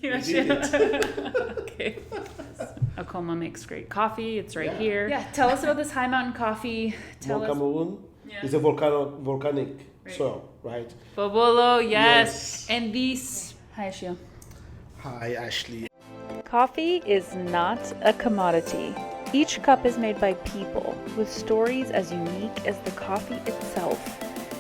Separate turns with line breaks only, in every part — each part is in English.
Yeah, okay. Akoma makes great coffee. It's right here. Yeah, tell us about this high mountain coffee.
Cameroon is a volcanic soil, right?
𝗂𝗶𝗏𝗀, yes. And these. Hi, Achille.
Hi, Ashley.
Coffee is not a commodity. Each cup is made by people with stories as unique as the coffee itself.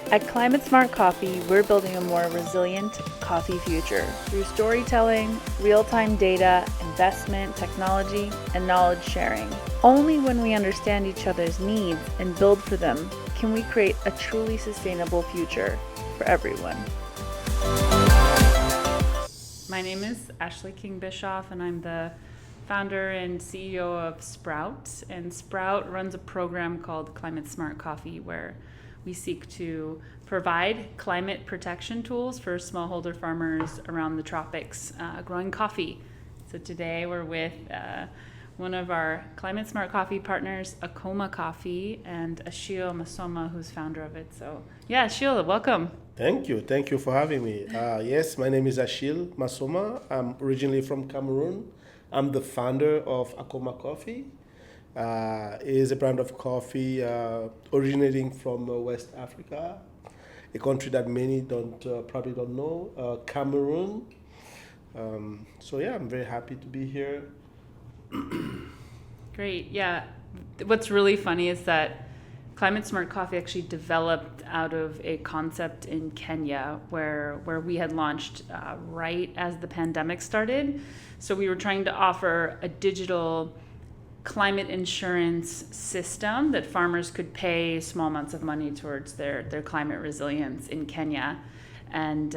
At climatesmart.coffee, we're building a more resilient coffee future through storytelling, real-time data, investment, technology, and knowledge sharing. Only when we understand each other's needs and build for them can we create a truly sustainable future for everyone.
My name is Achille Massoma, and I'm the founder and CEO of Sprout. And Sprout runs a program called Climate Smart Coffee, where we seek to provide climate protection tools for smallholder farmers around the tropics growing coffee. So today we're with one of our Climate Smart Coffee partners, Akoma Coffee, and Achille Massoma, who's founder of it. So yeah, Achille, welcome.
Thank you for having me. Yes, my name is Achille Massoma. I'm originally from Cameroon. I'm the founder of Akoma Coffee. It is a brand of coffee originating from West Africa, a country that many probably don't know, Cameroon. So yeah, I'm very happy to be here.
Great, yeah. What's really funny is that Climate Smart Coffee actually developed out of a concept in Kenya where we had launched right as the pandemic started. So we were trying to offer a digital climate insurance system that farmers could pay small amounts of money towards their climate resilience in Kenya. And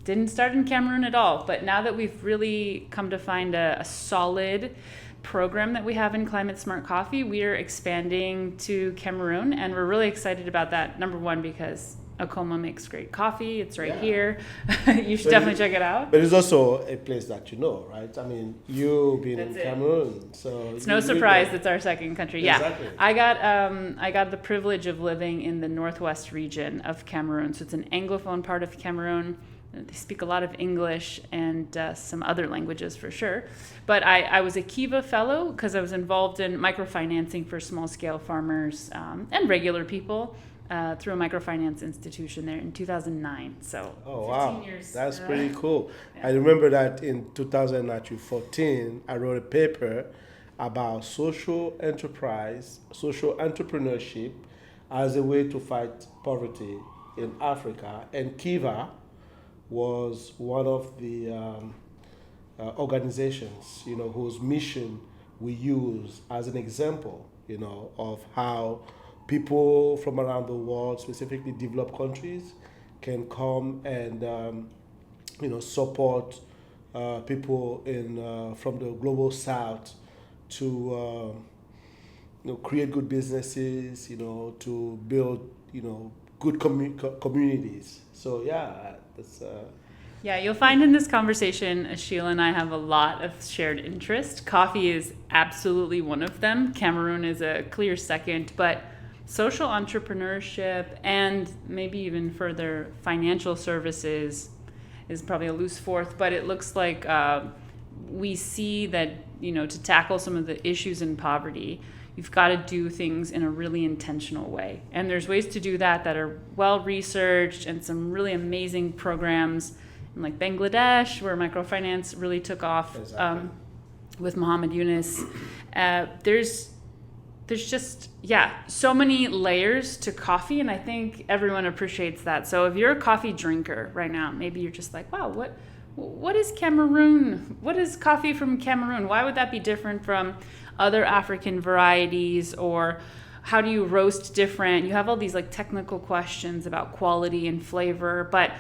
didn't start in Cameroon at all. But now that we've really come to find a solid program that we have in Climate Smart Coffee, we are expanding to Cameroon, and we're really excited about that. Number one, because Akoma makes great coffee. It's right here. You should definitely check it out.
But it's also a place that you know, right? I mean, you've been in Cameroon, so
it's no surprise it's our second country.
Exactly.
Yeah, I got the privilege of living in the northwest region of Cameroon. So it's an Anglophone part of Cameroon. They speak a lot of English and some other languages for sure. But I was a 𝗂𝗶𝗏 fellow because I was involved in microfinancing for small-scale farmers and regular people through a microfinance institution there in 2009. So 15 years.
That's pretty cool. Yeah. I remember that in 2014, I wrote a paper about social enterprise, social entrepreneurship as a way to fight poverty in Africa. And 𝗂𝗶𝗏 was one of the organizations, whose mission we use as an example, of how people from around the world, specifically developed countries, can come and, support people from the global south to, create good businesses, to build, good communities. So yeah, that's.
Yeah, you'll find in this conversation, Achille and I have a lot of shared interest. Coffee is absolutely one of them. Cameroon is a clear second, but social entrepreneurship and maybe even further financial services is probably a loose fourth, but it looks like we see that, to tackle some of the issues in poverty, you've got to do things in a really intentional way. And there's ways to do that are well-researched, and some really amazing programs in like Bangladesh, where microfinance really took off. Exactly. With Muhammad Yunus. There's just, so many layers to coffee, and I think everyone appreciates that. So if you're a coffee drinker right now, maybe you're just like, wow, what is Cameroon? What is coffee from Cameroon? Why would that be different from other African varieties? Or how do you roast different? You have all these like technical questions about quality and flavor, but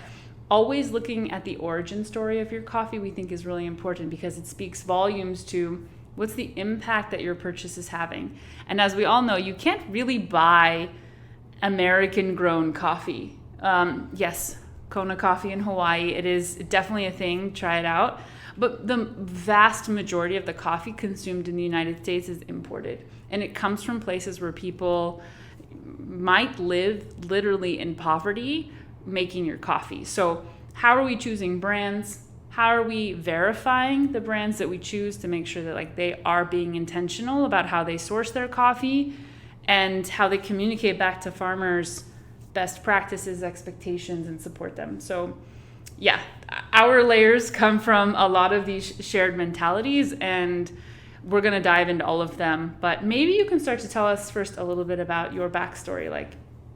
always looking at the origin story of your coffee we think is really important, because it speaks volumes to what's the impact that your purchase is having. And as we all know, you can't really buy American grown coffee. Yes, Kona coffee in Hawaii, it is definitely a thing, try it out. But the vast majority of the coffee consumed in the United States is imported. And it comes from places where people might live literally in poverty making your coffee. So how are we choosing brands? how are we verifying the brands that we choose to make sure that like they are being intentional about how they source their coffee and how they communicate back to farmers best practices, expectations, and support them. So yeah, our layers come from a lot of these shared mentalities, and we're going to dive into all of them. But maybe you can start to tell us first a little bit about your backstory. Like,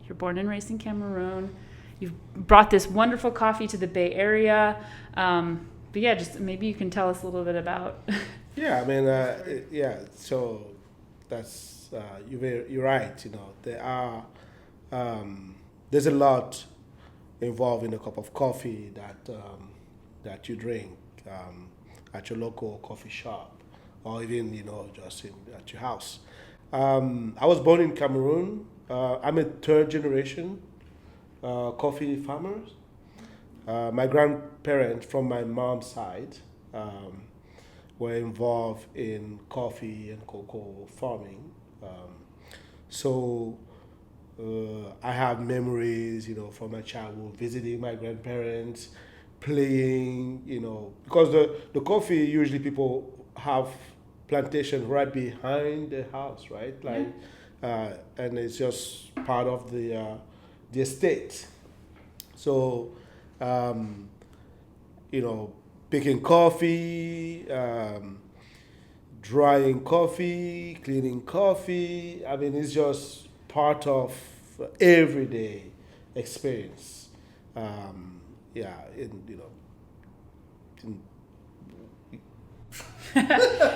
you're born and raised in Cameroon. You've brought this wonderful coffee to the Bay Area. But yeah, just maybe you can tell us a little bit about.
Yeah, I mean, so that's, you're right. You know, there's a lot involved in a cup of coffee that you drink at your local coffee shop, or even, you know, just at your house. I was born in Cameroon. I'm a third generation coffee farmer. My grandparents from my mom's side were involved in coffee and cocoa farming. So I have memories, you know, from my childhood, visiting my grandparents, playing, you know, because the coffee, usually people have plantation right behind the house, right? Like, and it's just part of the estate. So, you know, picking coffee, drying coffee, cleaning coffee. I mean, it's just part of everyday experience.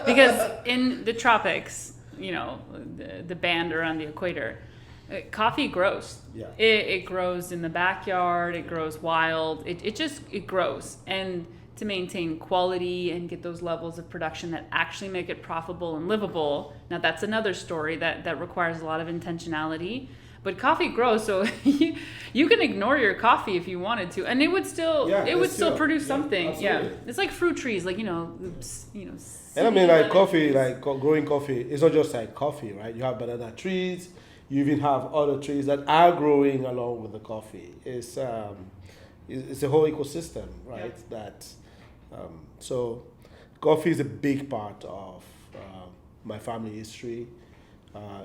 Because in the tropics, you know, the band around the equator, coffee grows.
Yeah.
It grows in the backyard. It grows wild. It grows. And to maintain quality and get those levels of production that actually make it profitable and livable, now that's another story that requires a lot of intentionality. But coffee grows, so you can ignore your coffee if you wanted to, and it would still produce something.
Absolutely.
Yeah, it's like fruit trees, like you know.
And I mean, like coffee, like growing coffee, it's not just like coffee, right? You have banana trees. You even have other trees that are growing along with the coffee. It's a whole ecosystem, right?
Yeah.
So coffee is a big part of my family history.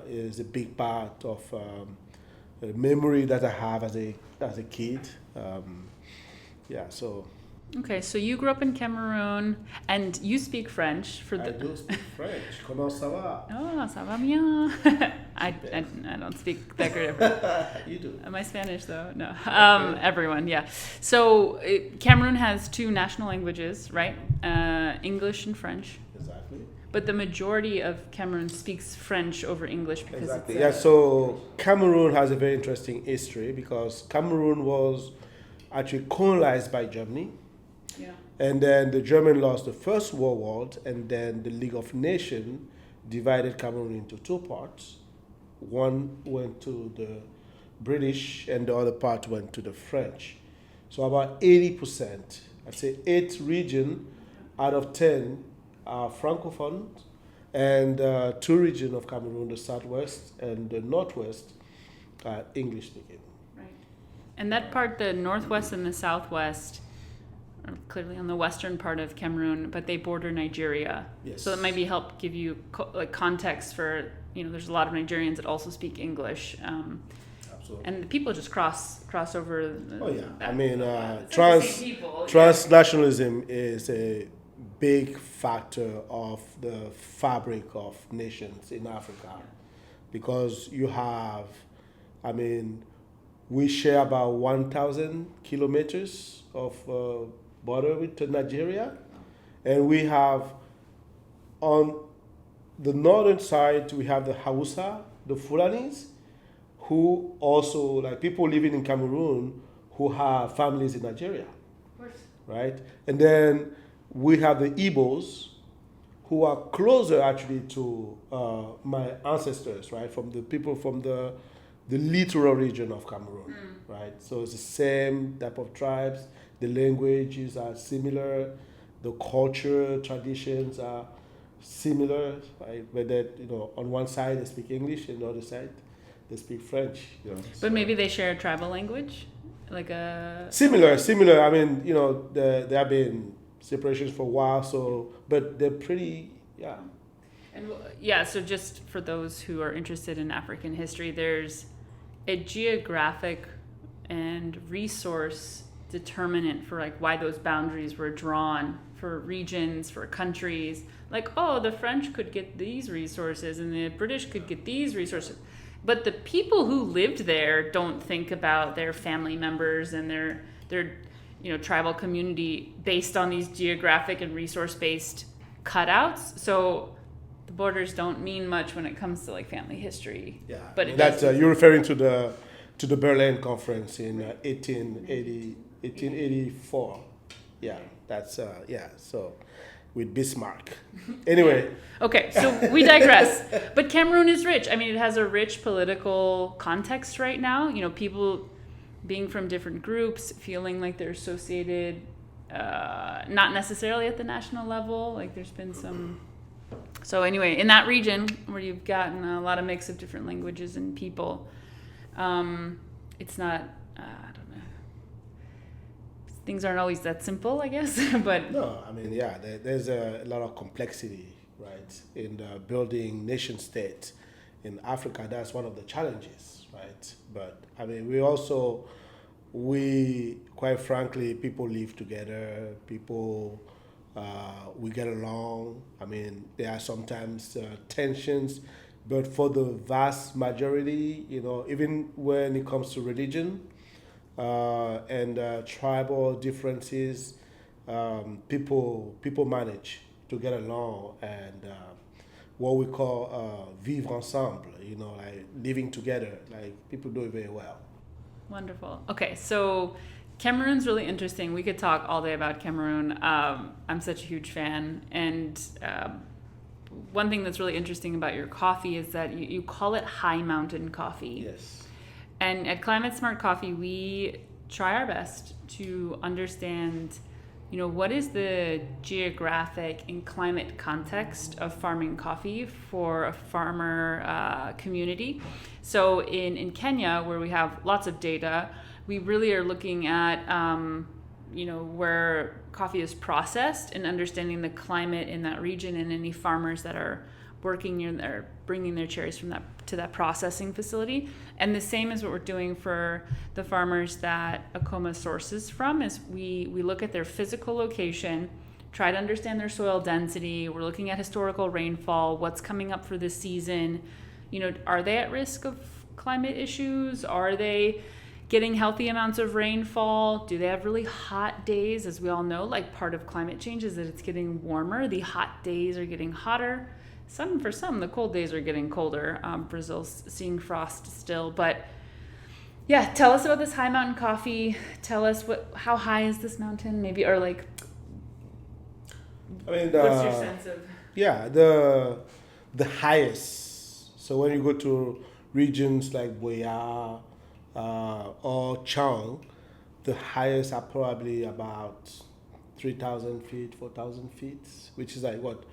Is a big part of the memory that I have as a kid. So.
Okay, so you grew up in Cameroon, and you speak French.
I do speak French. Comment ça va?
Oh, ça va bien. I don't speak that great.
You do.
Am I Spanish though? No. Everyone, yeah. So Cameroon has two national languages, right? English and French.
Exactly.
But the majority of Cameroon speaks French over English because it's
so Cameroon has a very interesting history because Cameroon was actually colonized by Germany.
Yeah.
And then the German lost the First World War, and then the League of Nations divided Cameroon into two parts. One went to the British, and the other part went to the French. So about 80%, I'd say 8 regions out of 10 are Francophone, and 2 regions of Cameroon, the Southwest and the Northwest, are English speaking.
Right. And that part, the Northwest and the Southwest, are clearly on the western part of Cameroon, but they border Nigeria.
Yes.
So that maybe help give you context for, you know, there's a lot of Nigerians that also speak English.
Absolutely.
And the people just cross over.
I mean,
people.
transnationalism is a big factor of the fabric of nations in Africa, because you have, I mean, we share about 1,000 kilometers of border with Nigeria, and we have on the northern side we have the Hausa, the Fulanis, who also, like people living in Cameroon who have families in Nigeria,
Of course.
right? And then we have the Igbos, who are closer actually to my ancestors, right? From the people from the littoral region of Cameroon, right? So it's the same type of tribes. The languages are similar. The culture, traditions are similar, right? But that, you know, on one side they speak English, and the other side they speak French. You know,
But maybe they share a tribal language, like a
similar. I mean, you know, there have been separations for a while. So, but they're pretty, yeah.
And so just for those who are interested in African history, there's a geographic and resource determinant for like why those boundaries were drawn for regions, for countries. Like, oh, the French could get these resources and the British could get these resources. But the people who lived there don't think about their family members and their tribal community based on these geographic and resource-based cutouts. So the borders don't mean much when it comes to like family history.
Yeah,
but
that's you're referring to the Berlin Conference in 1884. Yeah, that's So with Bismarck. Anyway.
Okay, so we digress. But Cameroon is rich. I mean, it has a rich political context right now. People being from different groups, feeling like they're associated, not necessarily at the national level. Like there's been some. So anyway, in that region where you've gotten a lot of mix of different languages and people, it's not. I don't know. Things aren't always that simple, I guess. But
no, I mean, yeah, there's a lot of complexity, right, in building nation states in Africa. That's one of the challenges, right? But I mean, we quite frankly, people live together. People, we get along. I mean, there are sometimes tensions, but for the vast majority, even when it comes to religion. And tribal differences, people manage to get along and what we call vivre ensemble, like living together, like people do it very well.
Wonderful. Okay, so Cameroon's really interesting. We could talk all day about Cameroon. I'm such a huge fan. And one thing that's really interesting about your coffee is that you call it high mountain coffee.
Yes.
And at Climate Smart Coffee, we try our best to understand, what is the geographic and climate context of farming coffee for a farmer community. So in Kenya, where we have lots of data, we really are looking at, where coffee is processed and understanding the climate in that region and any farmers that are working near there, bringing their cherries from to that processing facility. And the same is what we're doing for the farmers that Akoma sources from, is we look at their physical location, try to understand their soil density. We're looking at historical rainfall, what's coming up for this season. Are they at risk of climate issues? Are they getting healthy amounts of rainfall? Do they have really hot days? As we all know, like part of climate change is that it's getting warmer. The hot days are getting hotter. For some, the cold days are getting colder. Brazil's seeing frost still. But yeah, tell us about this high mountain coffee. Tell us how high is this mountain? Maybe, or like, what's your sense of?
Yeah, the highest. So when you go to regions like 𝗂𝗶𝗾𝗂𝗲 or 𝗂𝗵𝗀, the highest are probably about 3,000 feet, 4,000 feet, which is like what?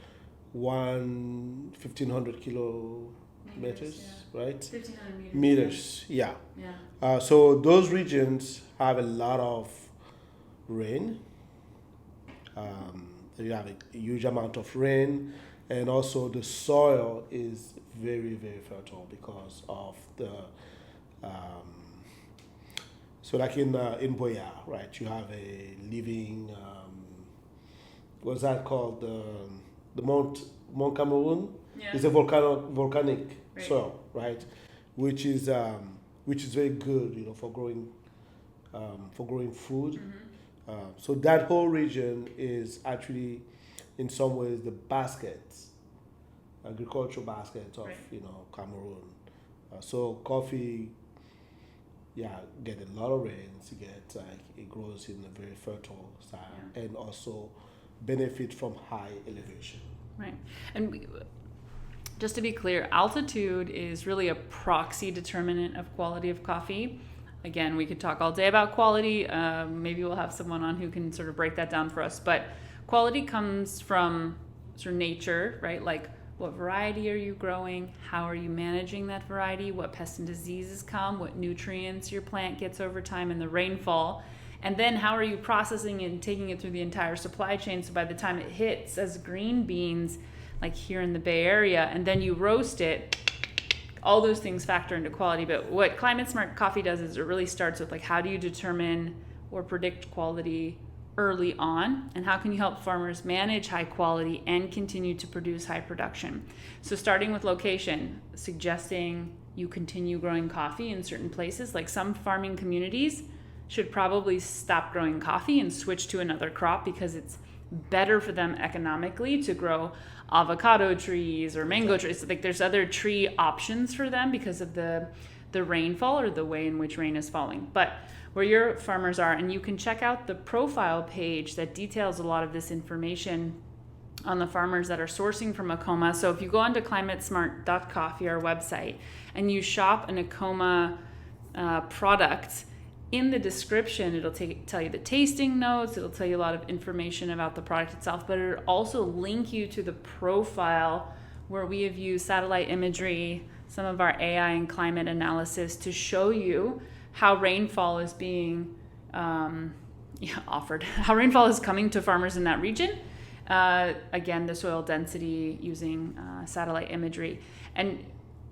1,500 kilometers,
yeah.
right?
1,500
meters, yeah.
Yeah.
So those regions have a lot of rain. You have a huge amount of rain, and also the soil is very, very fertile because of the. So like in 𝗂𝗶𝗶𝗀𝗃, right? You have a living. What's that called? The Mount Cameroon.
Yeah.
It's a volcanic
Right.
soil, right? Which is very good, for growing food.
Mm-hmm.
So that whole region is actually, in some ways, the agricultural basket of
Right.
Cameroon. So coffee, get a lot of rains. It grows in a very fertile style, and also benefit from high elevation.
Right. And just to be clear, altitude is really a proxy determinant of quality of coffee. Again, we could talk all day about quality. Maybe we'll have someone on who can sort of break that down for us. But quality comes from sort of nature, right? Like, what variety are you growing? How are you managing that variety? What pests and diseases come? What nutrients your plant gets over time, and the rainfall. And then how are you processing it and taking it through the entire supply chain, so by the time it hits as green beans, like here in the Bay Area, and then you roast it, all those things factor into quality. But what Climate Smart Coffee does is it really starts with like, how do you determine or predict quality early on, and how can you help farmers manage high quality and continue to produce high production? So starting with location, suggesting you continue growing coffee in certain places. Like some farming communities should probably stop growing coffee and switch to another crop because it's better for them economically to grow avocado trees or mango trees. Like there's other tree options for them because of the rainfall or the way in which rain is falling. But where your farmers are, and you can check out the profile page that details a lot of this information on the farmers that are sourcing from Akoma. So if you go onto climatesmart.coffee, our website, and you shop an Akoma product, in the description, it'll tell you the tasting notes, it'll tell you a lot of information about the product itself, but it'll also link you to the profile where we have used satellite imagery, some of our AI and climate analysis to show you how rainfall is being offered, how rainfall is coming to farmers in that region. Again, the soil density using satellite imagery. And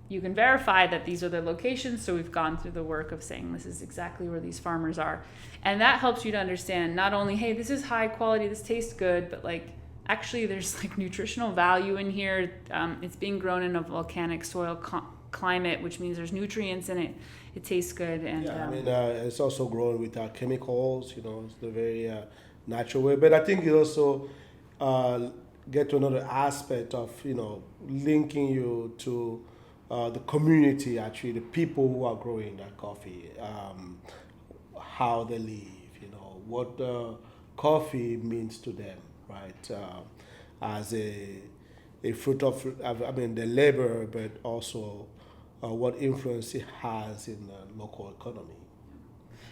you can verify that these are the locations. So we've gone through the work of saying this is exactly where these farmers are. And that helps you to understand not only, hey, this is high quality, this tastes good, but like actually there's like nutritional value in here. It's being grown in a volcanic soil climate, which means there's nutrients in it. It tastes good. And
it's also grown without chemicals, it's the very natural way. But I think it also get to another aspect of, linking you to the community, actually, the people who are growing that coffee, how they live, what the coffee means to them, right? As a fruit of, the labor, but also what influence it has in the local economy.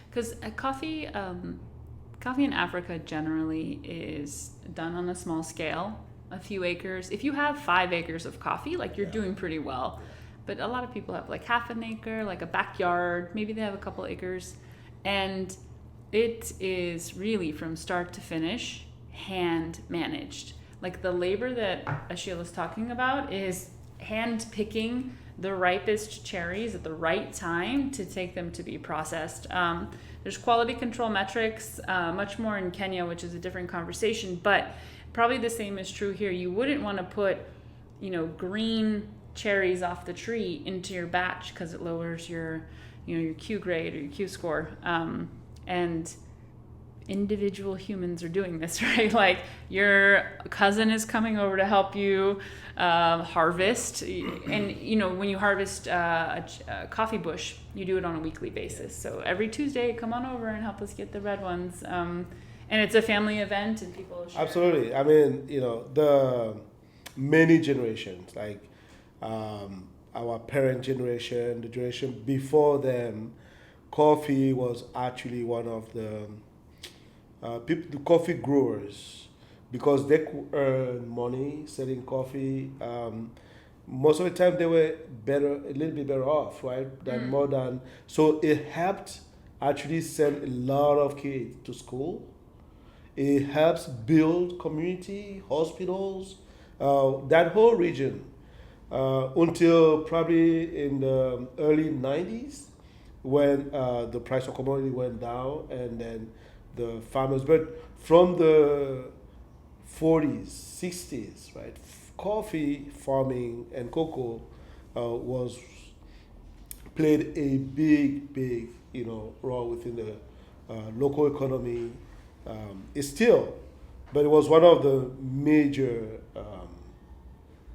Because coffee in Africa generally is done on a small scale, a few acres. If you have 5 acres of coffee, like you're doing pretty well. But a lot of people have like half an acre, like a backyard, maybe they have a couple acres. And it is really from start to finish hand managed. Like the labor that Achille is talking about is hand picking the ripest cherries at the right time to take them to be processed. There's quality control metrics, much more in Kenya, which is a different conversation, but probably the same is true here. You wouldn't want to put, green cherries off the tree into your batch because it lowers your Q grade or your Q score. And individual humans are doing this, right? Like your cousin is coming over to help you harvest. And, when you harvest a coffee bush, you do it on a weekly basis. So every Tuesday, come on over and help us get the red ones. And it's a family event and people share.
Absolutely. The many generations, like our parent generation, the generation before them, coffee was actually one of the coffee growers, because they could earn money selling coffee. Most of the time they were a little bit better off, right? Than modern. So it helped actually send a lot of kids to school. It helps build community, hospitals, that whole region, until probably in the early 90s when the price of commodity went down, and then the farmers, but from the 40s, 60s, right, coffee farming and cocoa played a big, role within the local economy. It's still, but it was one of the major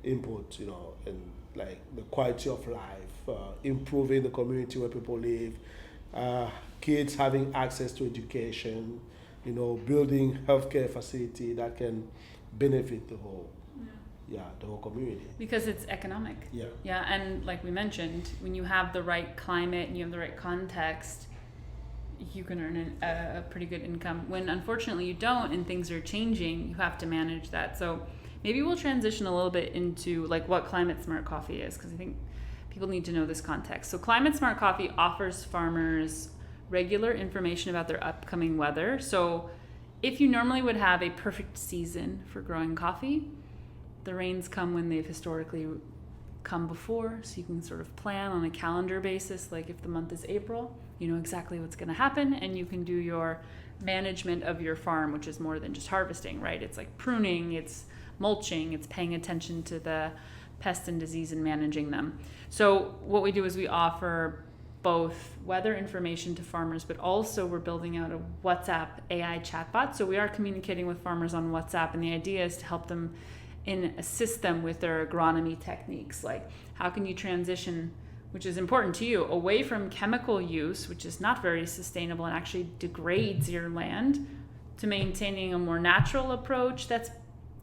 inputs, and like the quality of life, improving the community where people live, kids having access to education, building healthcare facility that can benefit the whole community.
Because it's economic. Yeah, and like we mentioned, when you have the right climate and you have the right context, you can earn a pretty good income. When unfortunately you don't and things are changing, you have to manage that. So maybe we'll transition a little bit into like what Climate Smart Coffee is, because I think people need to know this context. So Climate Smart Coffee offers farmers regular information about their upcoming weather. So if you normally would have a perfect season for growing coffee, the rains come when they've historically come before, so you can sort of plan on a calendar basis. Like if the month is April, you know exactly what's going to happen, and you can do your management of your farm, which is more than just harvesting, right? It's like pruning, it's mulching, it's paying attention to the pest and disease and managing them. So what we do is we offer both weather information to farmers, but also we're building out a WhatsApp AI chatbot. So we are communicating with farmers on WhatsApp, and the idea is to help them and assist them with their agronomy techniques. Like how can you transition, which is important to you, away from chemical use, which is not very sustainable and actually degrades your land, to maintaining a more natural approach that's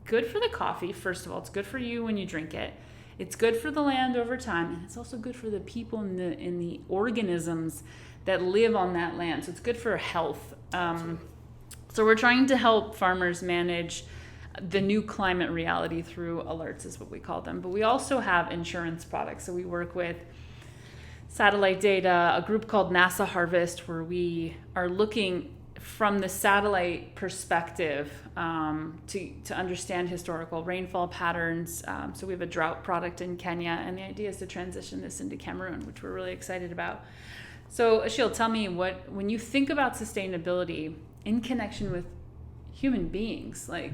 good for the coffee. First of all, it's good for you when you drink it. It's good for the land over time, and it's also good for the people and the organisms that live on that land. So it's good for health. So we're trying to help farmers manage the new climate reality through alerts, is what we call them. But we also have insurance products. So we work with satellite data, a group called NASA Harvest, where we are looking from the satellite perspective to understand historical rainfall patterns. So we have a drought product in Kenya, and the idea is to transition this into Cameroon, which we're really excited about. So Achille, tell me, when you think about sustainability in connection with human beings, like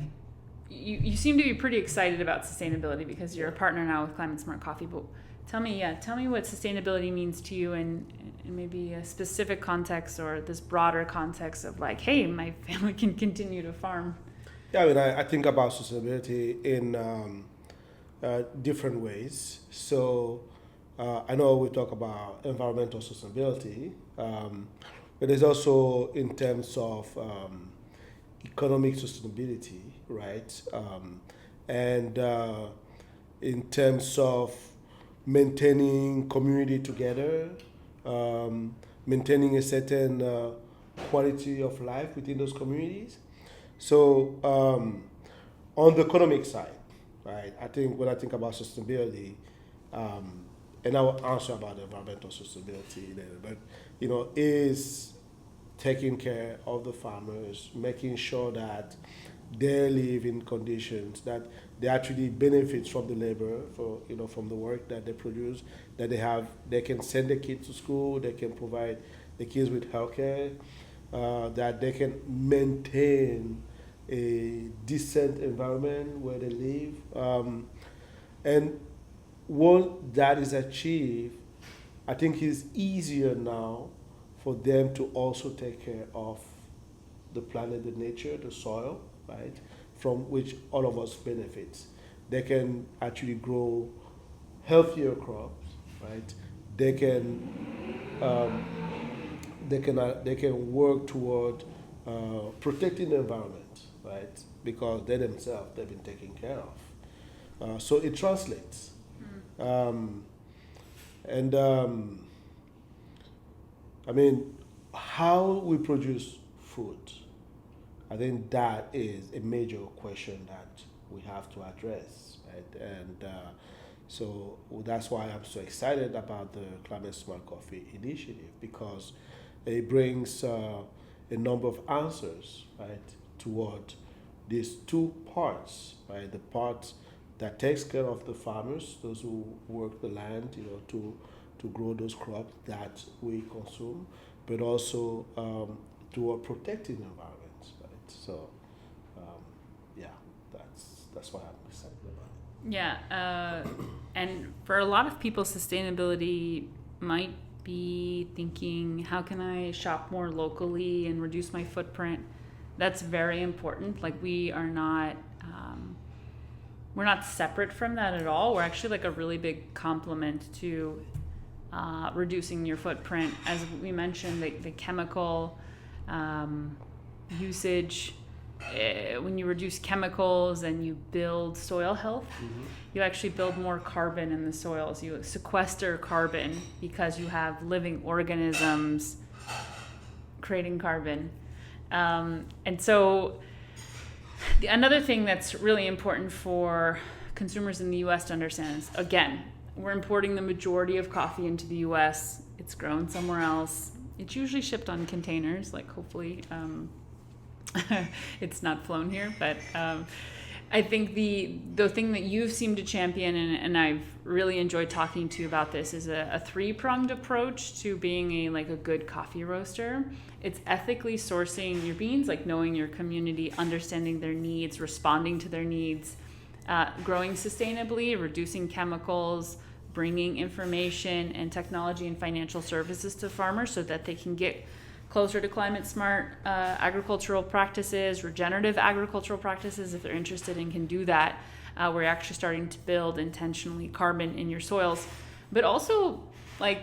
you seem to be pretty excited about sustainability because you're a partner now with Climate Smart Coffee, but tell me what sustainability means to you in maybe a specific context or this broader context of like, hey, my family can continue to farm.
Yeah, I mean, I think about sustainability in different ways. So I know we talk about environmental sustainability, but there's also in terms of economic sustainability, right? And in terms of maintaining community together, maintaining a certain quality of life within those communities. So on the economic side, right, I think when I think about sustainability, and I will answer about environmental sustainability later, but is taking care of the farmers, making sure that they live in conditions that they actually benefit from the labor, from the work that they produce, that they can send their kids to school, they can provide the kids with healthcare, that they can maintain a decent environment where they live. And once that is achieved, I think it's easier now for them to also take care of the planet, the nature, the soil, right, from which all of us benefits. They can actually grow healthier crops, right? They can work toward protecting the environment, right? Because they themselves, they've been taken care of. So it translates. I mean, how we produce food, I think that is a major question that we have to address, right? And so that's why I'm so excited about the Climate Smart Coffee initiative, because it brings a number of answers, right, toward these two parts, right? The part that takes care of the farmers, those who work the land, to grow those crops that we consume, but also toward protecting the environment, right? So, that's why I'm excited about it.
Yeah, and for a lot of people, sustainability might be thinking, how can I shop more locally and reduce my footprint? That's very important. Like we're not separate from that at all. We're actually like a really big complement to reducing your footprint. As we mentioned, the chemical usage, when you reduce chemicals and you build soil health, you actually build more carbon in the soils. You sequester carbon because you have living organisms creating carbon. And so another thing that's really important for consumers in the U.S. to understand is, again, we're importing the majority of coffee into the U.S. It's grown somewhere else. It's usually shipped on containers, like hopefully it's not flown here, but I think the thing that you've seemed to champion, and I've really enjoyed talking to you about this, is a three-pronged approach to being a good coffee roaster. It's ethically sourcing your beans, like knowing your community, understanding their needs, responding to their needs, growing sustainably, reducing chemicals, bringing information and technology and financial services to farmers so that they can get closer to climate smart agricultural practices, regenerative agricultural practices if they're interested and can do that. We're actually starting to build intentionally carbon in your soils, but also like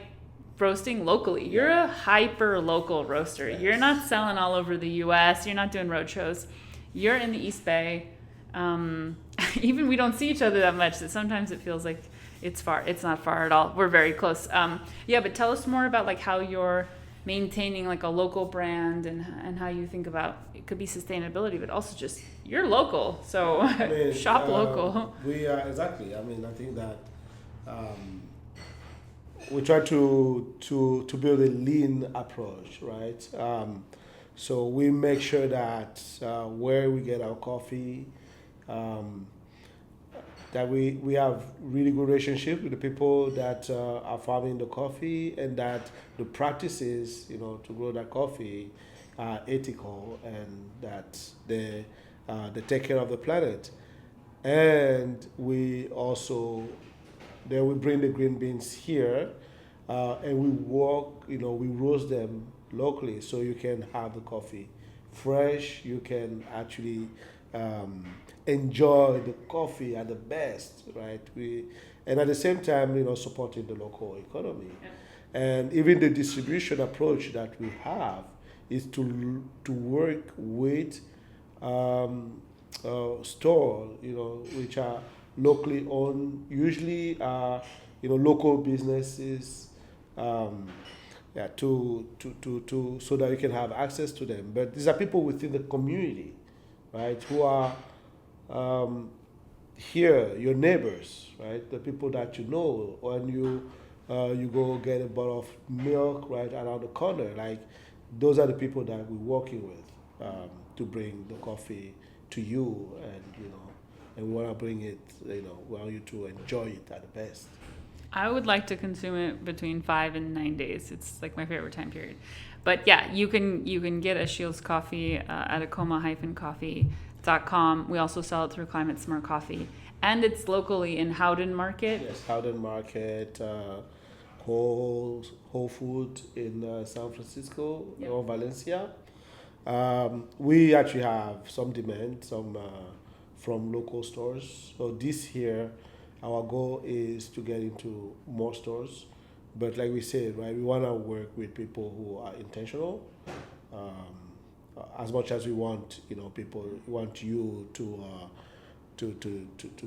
roasting locally. You're a hyper local roaster.
Yes.
You're not selling all over the US. You're not doing road shows. You're in the East Bay. Even we don't see each other that much, that sometimes it feels like it's far. It's not far at all. We're very close. But tell us more about like how you're maintaining like a local brand and how you think about, it could be sustainability, but also just you're local, so shop local.
We are exactly. I mean, I think that we try to build a lean approach, right? So we make sure that where we get our coffee, that we have really good relationship with the people that are farming the coffee, and that the practices, to grow that coffee are ethical, and that they take care of the planet. And we also, then we bring the green beans here, and we we roast them locally, so you can have the coffee fresh. You can actually enjoy the coffee at the best, right? And at the same time, supporting the local economy. Yeah. And even the distribution approach that we have is to work with store, which are locally owned, usually local businesses, to so that you can have access to them. But these are people within the community, right, who are here, your neighbors, right, the people that you know. When you go get a bottle of milk right around the corner, like those are the people that we're working with to bring the coffee to you, and we want to bring it, we want you to enjoy it at the best.
I would like to consume it between 5 and 9 days. It's like my favorite time period. But yeah, you can get Achille's coffee at 𝗂𝗶𝗾𝗂𝗲. We also sell it through climatesmart.coffee, and it's locally in 𝗂𝗵𝗿 Market.
Yes, 𝗂𝗵𝗿 Market, Whole Food in San Francisco, yep, or Valencia. We actually have some demand, from local stores. So this year, our goal is to get into more stores. But like we said, right, we want to work with people who are intentional. As much as we want, people want you to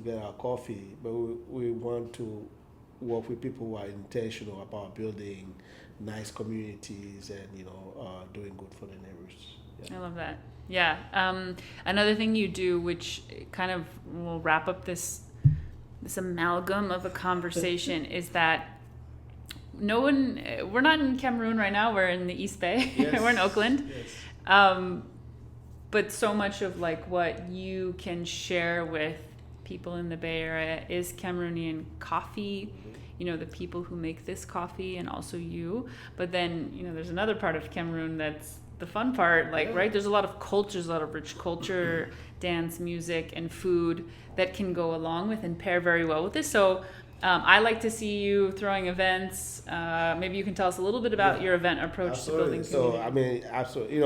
get our coffee, but we want to work with people who are intentional about building nice communities and doing good for the neighbors. Yeah.
I love that. Yeah. Another thing you do, which kind of will wrap up this amalgam of a conversation, is that we're not in Cameroon right now. We're in the East Bay. Yes. We're in Oakland. Yes. But so much of like what you can share with people in the Bay Area is Cameroonian coffee, the people who make this coffee, and also you. But then, there's another part of Cameroon that's the fun part, right? There's a lot of cultures, a lot of rich culture, dance, music, and food that can go along with and pair very well with this. So I like to see you throwing events. Maybe you can tell us a little bit about your event approach.
Absolutely.
To building community.
So, absolutely.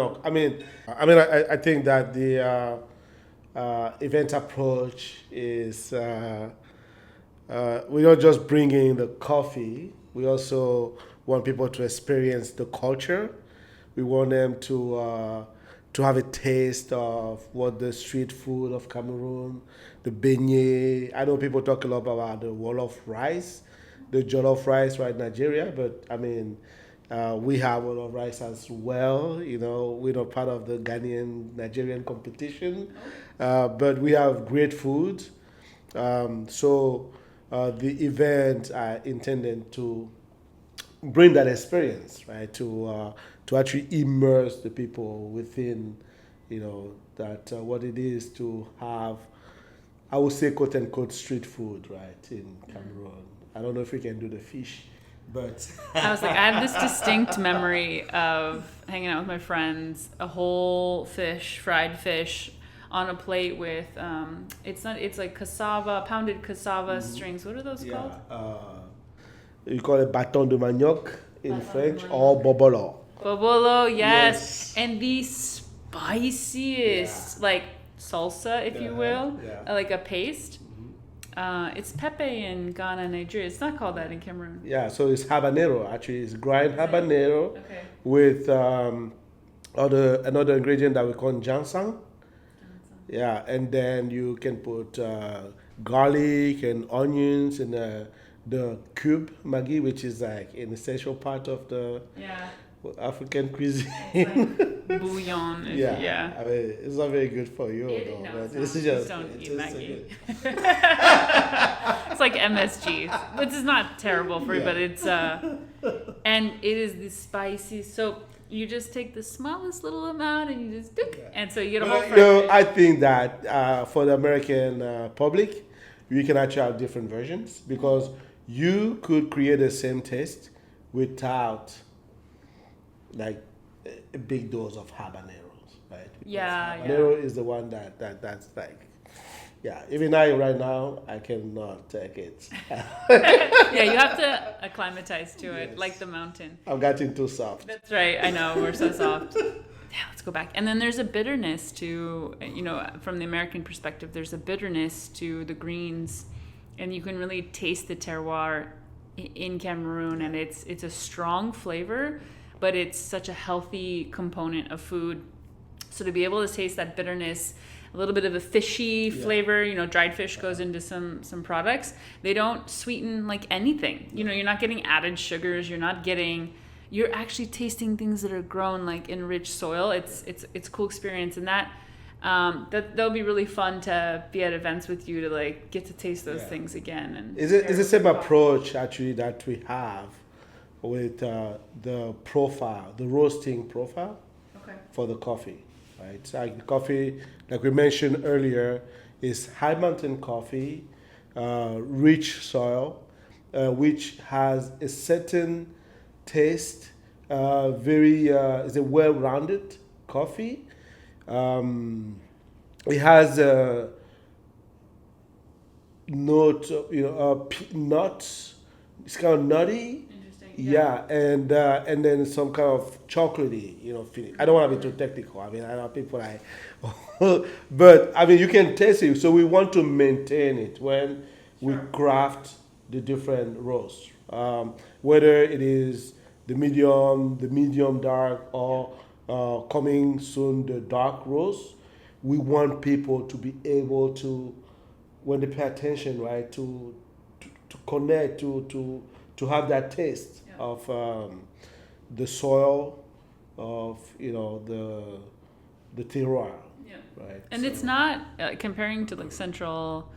I think that the event approach is we don't just bring in the coffee. We also want people to experience the culture. We want them to have a taste of what the street food of Cameroon, the beignet. I know people talk a lot about the jollof rice, the jollof rice, right, Nigeria, but we have jollof rice as well. We're not part of the Ghanaian-Nigerian competition, but we have great food. So the event are intended to bring that experience, right? To actually immerse the people within, that what it is to have, I would say, quote unquote, street food, right, in Cameroon. I don't know if we can do the fish, but
I was like, I have this distinct memory of hanging out with my friends, a whole fish, fried fish, on a plate with it's like cassava, pounded cassava strings. What are those called?
You call it bâton de manioc in
Bâton de
French,
manioc.
or bobolo.
Bobolo,
Yes.
yes. And the spiciest, like salsa, if you will, like a paste. It's pepe in Ghana, Nigeria. It's not called that in Cameroon.
Yeah, so it's habanero. Actually, it's grind habanero
Okay.
with another ingredient that we call ginseng. Yeah, and then you can put garlic and onions and the cube Maggi, which is like an essential part of the African cuisine.
It's like bouillon. Yeah.
I mean, it's not very good for you, though.
No,
But
it's
it's
not.
just
Don't
it's
eat
just
Maggi.
good.
It's like MSG, which is not terrible for you,
Yeah.
but it's and it is the spicy. So you just take the smallest little amount and you just and so you get a whole.
Well, I think that for the American public, we can actually have different versions because you could create the same taste without like a big dose of habaneros, right? Because habanero is the one that's like, even right now, I cannot take it.
Yeah, you have to acclimatize to it, like the mountain.
I'm getting too soft.
That's right. I know, we're so soft. Yeah, let's go back. And then there's a bitterness to, from the American perspective, there's a bitterness to the greens, and you can really taste the terroir in Cameroon, and it's a strong flavor, but it's such a healthy component of food. So to be able to taste that bitterness, a little bit of a fishy flavor, dried fish goes into some products. They don't sweeten like anything. You're not getting added sugars. You're actually tasting things that are grown like in rich soil. It's a cool experience, and that'll be really fun to be at events with you to like get to taste those things again. And
it's the same approach actually that we have with the profile, the roasting profile for the coffee. Right, so like the coffee, like we mentioned earlier, is high mountain coffee, rich soil, which has a certain taste. It's a well-rounded coffee. It has a note, nuts. It's kind of nutty. Yeah, and then some kind of chocolatey, feeling. I don't want to be too technical. I mean, I know people like, but I mean, you can taste it. So we want to maintain it when we craft the different roasts, whether it is the medium dark, or coming soon the dark roast. We want people to be able to, when they pay attention, right, to connect, to have that taste of the soil, of the terroir, right?
And it's not comparing to like Central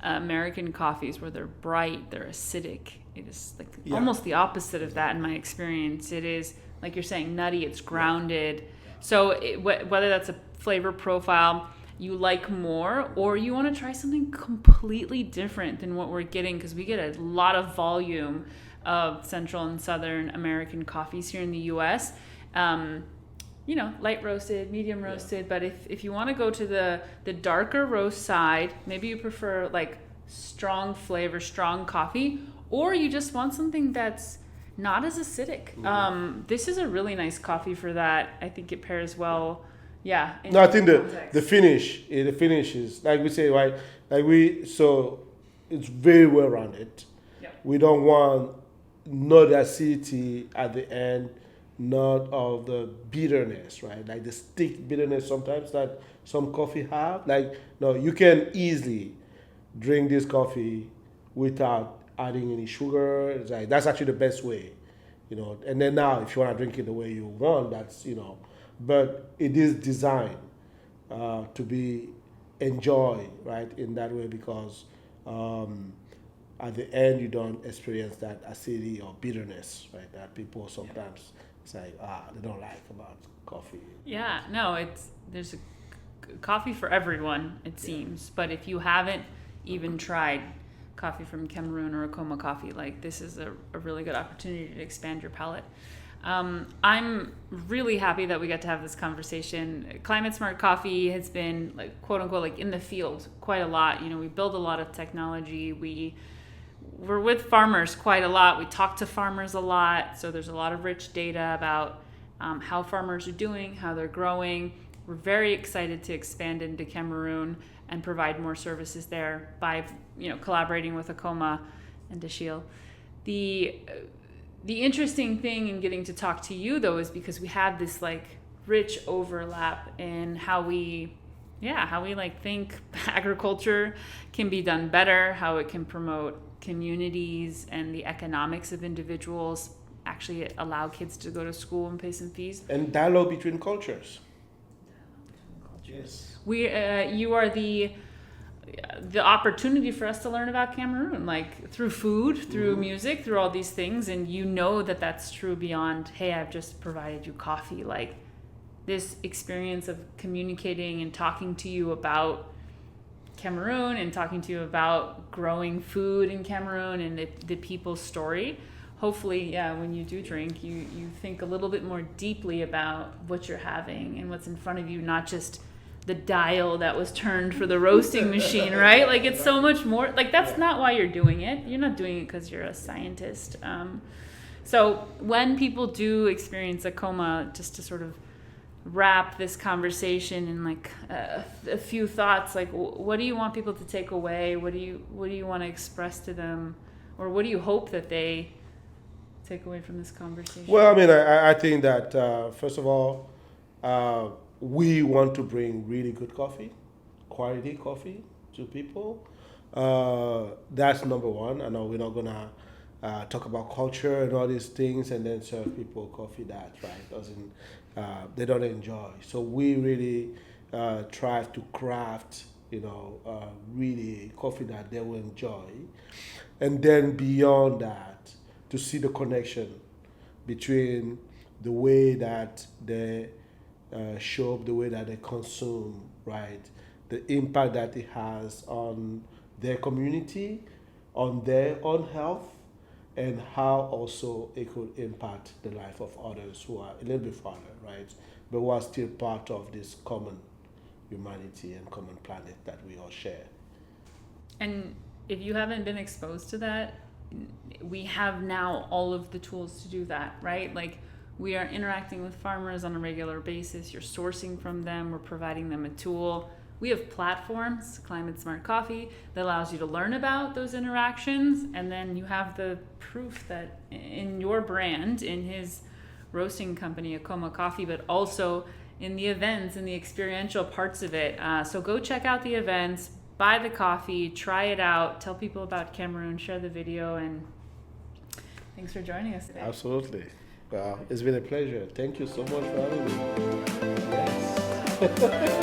American coffees where they're bright, they're acidic. It is like almost the opposite of that in my experience. It is like you're saying, nutty. It's grounded. So whether that's a flavor profile you like more, or you want to try something completely different than what we're getting, because we get a lot of volume of Central and Southern American coffees here in the U.S. Light roasted, medium roasted. But if you want to go to the darker roast side, maybe you prefer like strong flavor, strong coffee, or you just want something that's not as acidic. This is a really nice coffee for that. I think it pairs well. Yeah.
No, I think the finish is like we say, right? So it's very well rounded.
Yeah.
We don't want not acidity at the end, not of the bitterness, right? Like the stick bitterness sometimes that some coffee have. Like, no, you can easily drink this coffee without adding any sugar. It's like, that's actually the best way, And then now, if you want to drink it the way you want, that's, but it is designed to be enjoyed, right, in that way, because at the end you don't experience that acidity or bitterness, right? That people sometimes say, they don't like about coffee.
Yeah, no, there's a coffee for everyone, it seems. But if you haven't even tried coffee from Cameroon or Akoma Coffee, like this is a really good opportunity to expand your palate. I'm really happy that we got to have this conversation. Climate Smart Coffee has been like quote unquote like in the field quite a lot. You know, we build a lot of technology. We're with farmers quite a lot. We talk to farmers a lot. So there's a lot of rich data about how farmers are doing, how they're growing. We're very excited to expand into Cameroon and provide more services there by, collaborating with Akoma and 𝗂𝗺𝗂𝗂𝗂. The interesting thing in getting to talk to you though is because we have this like rich overlap in how we like think agriculture can be done better, how it can promote communities and the economics of individuals, actually allow kids to go to school and pay some fees.
And dialogue between cultures. Yes.
You are the opportunity for us to learn about Cameroon, like through food, through music, through all these things. And you know that that's true beyond, hey, I've just provided you coffee. Like this experience of communicating and talking to you about Cameroon and talking to you about growing food in Cameroon and the people's story. Hopefully, when you do drink, you think a little bit more deeply about what you're having and what's in front of you, not just the dial that was turned for the roasting machine, right? Like it's so much more, like that's not why you're doing it. You're not doing it because you're a scientist. So when people do experience Akoma, just to sort of wrap this conversation in like a few thoughts, like what do you want people to take away? What do you want to express to them? Or what do you hope that they take away from this conversation?
Well, I mean, I think that first of all, we want to bring really good coffee, quality coffee to people. That's number one. I know we're not gonna talk about culture and all these things and then serve people coffee that they don't enjoy. So we really try to craft, really coffee that they will enjoy, and then beyond that, to see the connection between the way that they show up, the way that they consume, right? The impact that it has on their community, on their own health, and how also it could impact the life of others who are a little bit farther, right? But who are still part of this common humanity and common planet that we all share.
And if you haven't been exposed to that, we have now all of the tools to do that, right? Like we are interacting with farmers on a regular basis. You're sourcing from them. We're providing them a tool. We have platforms, Climate Smart Coffee, that allows you to learn about those interactions. And then you have the proof that in your brand, in his roasting company, Akoma Coffee, but also in the events and the experiential parts of it. So go check out the events, buy the coffee, try it out, tell people about Cameroon, share the video, and thanks for joining us today.
Absolutely. Well, it's been a pleasure. Thank you so much for having me. Yes.